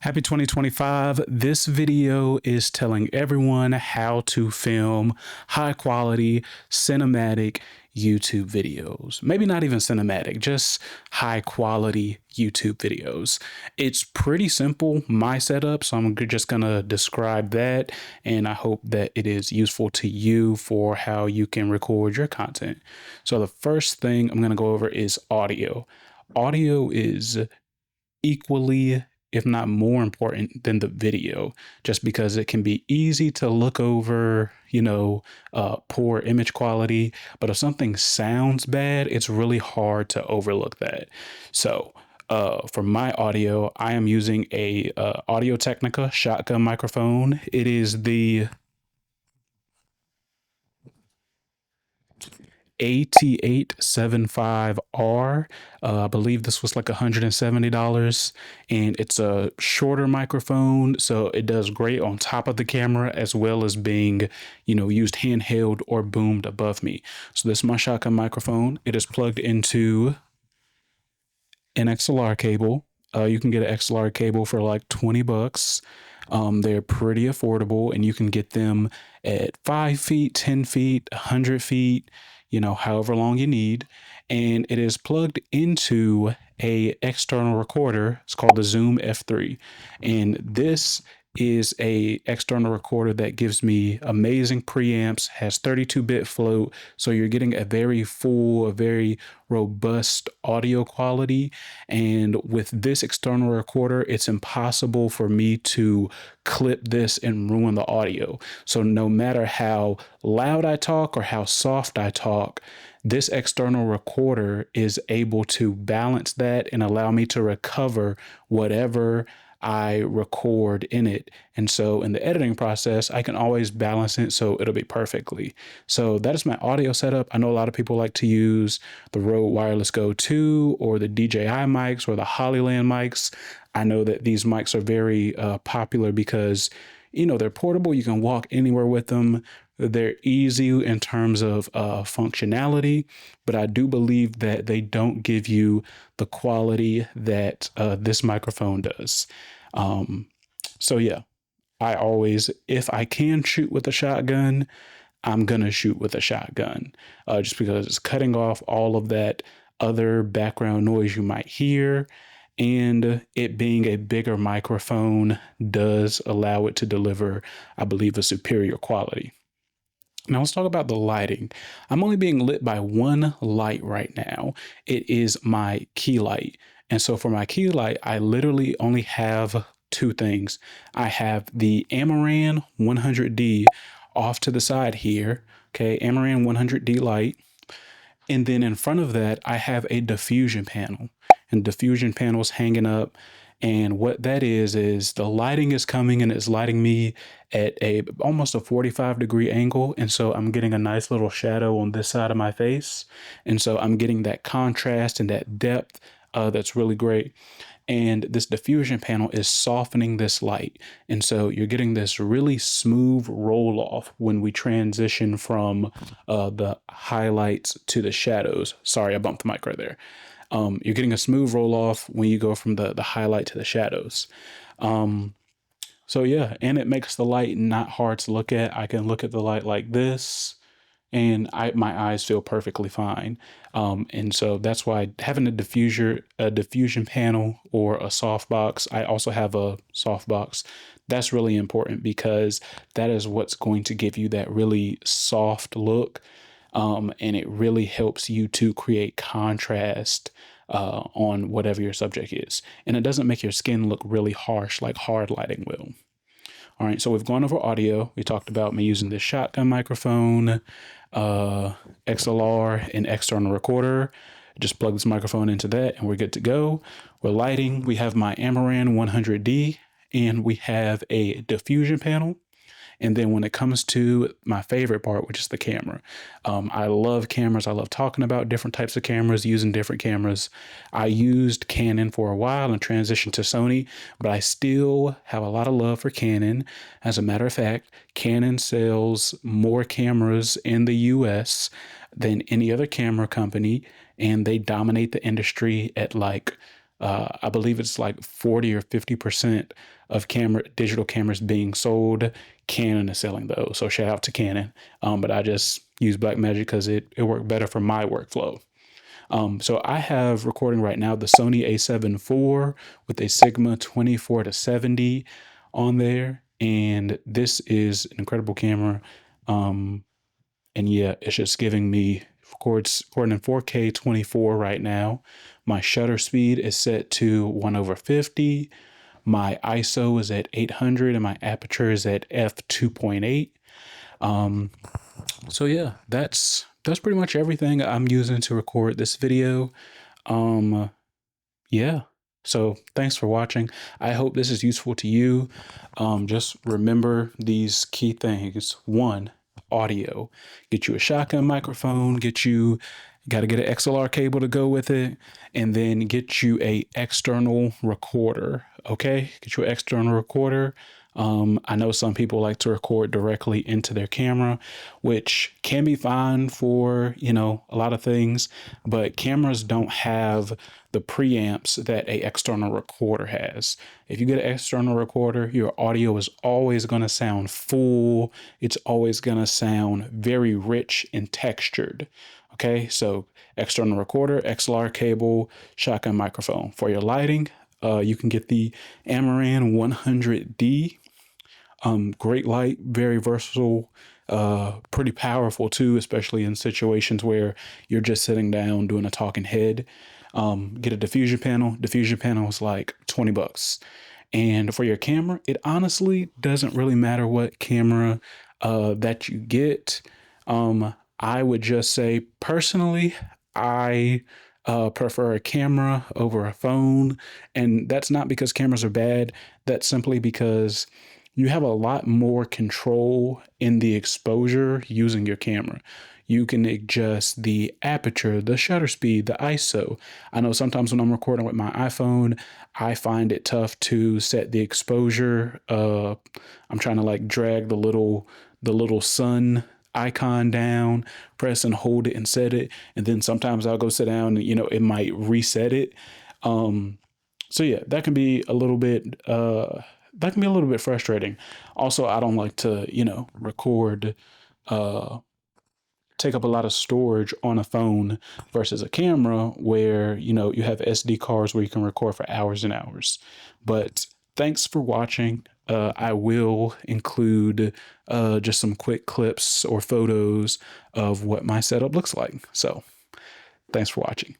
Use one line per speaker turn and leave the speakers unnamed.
Happy 2025. This video is telling everyone how to film high quality cinematic YouTube videos. Maybe not even cinematic, just high quality YouTube videos. It's pretty simple, my setup, so I'm just gonna describe that, and I hope that it is useful to you for how you can record your content. So the first thing I'm gonna go over is audio. Audio is equally, if not more important than the video, just because it can be easy to look over, poor image quality. But if something sounds bad, it's really hard to overlook that. So, for my audio, I am using a Audio Technica shotgun microphone. It is the AT875R. I believe this was like $170, and it's a shorter microphone, so it does great on top of the camera as well as being, used handheld or boomed above me. So this is my shotgun microphone. It is plugged into an XLR cable. You can get an XLR cable for like $20. They're pretty affordable, and you can get them at 5 feet, 10 feet, 100 feet, however long you need. And it is plugged into a external recorder. It's called the Zoom F3. And this is a external recorder that gives me amazing preamps, has 32-bit float, so you're getting a very full, a very robust audio quality. And with this external recorder, it's impossible for me to clip this and ruin the audio. So no matter how loud I talk or how soft I talk, this external recorder is able to balance that and allow me to recover whatever I record in it. And so in the editing process, I can always balance it so it'll be perfectly. So that is my audio setup. I know a lot of people like to use the Rode Wireless Go 2 or the DJI mics or the Hollyland mics. I know that these mics are very popular because, they're portable. You can walk anywhere with them. They're easy in terms of functionality, but I do believe that they don't give you the quality that this microphone does. So yeah, I always, if I can shoot with a shotgun, I'm gonna shoot with a shotgun, just because it's cutting off all of that other background noise you might hear. And it being a bigger microphone does allow it to deliver, I believe, a superior quality. Now let's talk about the lighting. I'm only being lit by one light right now. It is my key light. And so for my key light, I literally only have two things. I have the Amaran 100D off to the side here. Okay, Amaran 100D light. And then in front of that, I have a diffusion panel. And diffusion panel's hanging up. And what that is the lighting is coming and it's lighting me at almost a 45-degree angle. And so I'm getting a nice little shadow on this side of my face. And so I'm getting that contrast and that depth that's really great. And this diffusion panel is softening this light. And so you're getting this really smooth roll off when we transition from the highlights to the shadows. Sorry, I bumped the mic right there. You're getting a smooth roll off when you go from the highlight to the shadows. So yeah, and it makes the light not hard to look at. I can look at the light like this and my eyes feel perfectly fine. And so that's why having a diffusion panel or a softbox, I also have a softbox. That's really important because that is what's going to give you that really soft look. And it really helps you to create contrast on whatever your subject is. And it doesn't make your skin look really harsh like hard lighting will. All right, so we've gone over audio. We talked about me using the shotgun microphone, XLR, and external recorder. Just plug this microphone into that and we're good to go. We're lighting. We have my Amaran 100D and we have a diffusion panel. And then when it comes to my favorite part, which is the camera, I love cameras. I love talking about different types of cameras, using different cameras. I used Canon for a while and transitioned to Sony, but I still have a lot of love for Canon. As a matter of fact, Canon sells more cameras in the US than any other camera company, and they dominate the industry at like I believe it's like 40 or 50% of digital cameras being sold. Canon is selling those. So shout out to Canon. But I just use Blackmagic because it worked better for my workflow. So I have recording right now the Sony a7 IV with a Sigma 24 to 70 on there. And this is an incredible camera. And yeah, it's just giving me recording in 4K 24 right now. My shutter speed is set to 1/50. My ISO is at 800 and my aperture is at f2.8. So yeah, that's pretty much everything I'm using to record this video. Yeah. So thanks for watching. I hope this is useful to you. Just remember these key things. One, audio. Get you a shotgun microphone, got to get an XLR cable to go with it, and then get you a external recorder. Okay, get you an external recorder. I know some people like to record directly into their camera, which can be fine for, a lot of things, but cameras don't have the preamps that a external recorder has. If you get an external recorder, your audio is always going to sound full. It's always going to sound very rich and textured. Okay, so external recorder, XLR cable, shotgun microphone. For your lighting, you can get the Amaran 100D. Great light, very versatile, pretty powerful too, especially in situations where you're just sitting down doing a talking head. Get a diffusion panel. Diffusion panel is like $20. And for your camera, it honestly doesn't really matter what camera that you get. I would just say personally, I prefer a camera over a phone. And that's not because cameras are bad. That's simply because you have a lot more control in the exposure using your camera. You can adjust the aperture, the shutter speed, the ISO. I know sometimes when I'm recording with my iPhone, I find it tough to set the exposure. I'm trying to like drag the little sun icon down, press and hold it and set it. And then sometimes I'll go sit down and, it might reset it. So yeah, that can be a little bit frustrating. Also, I don't like to, record, take up a lot of storage on a phone versus a camera where, you have SD cards where you can record for hours and hours. But thanks for watching. I will include just some quick clips or photos of what my setup looks like. So thanks for watching.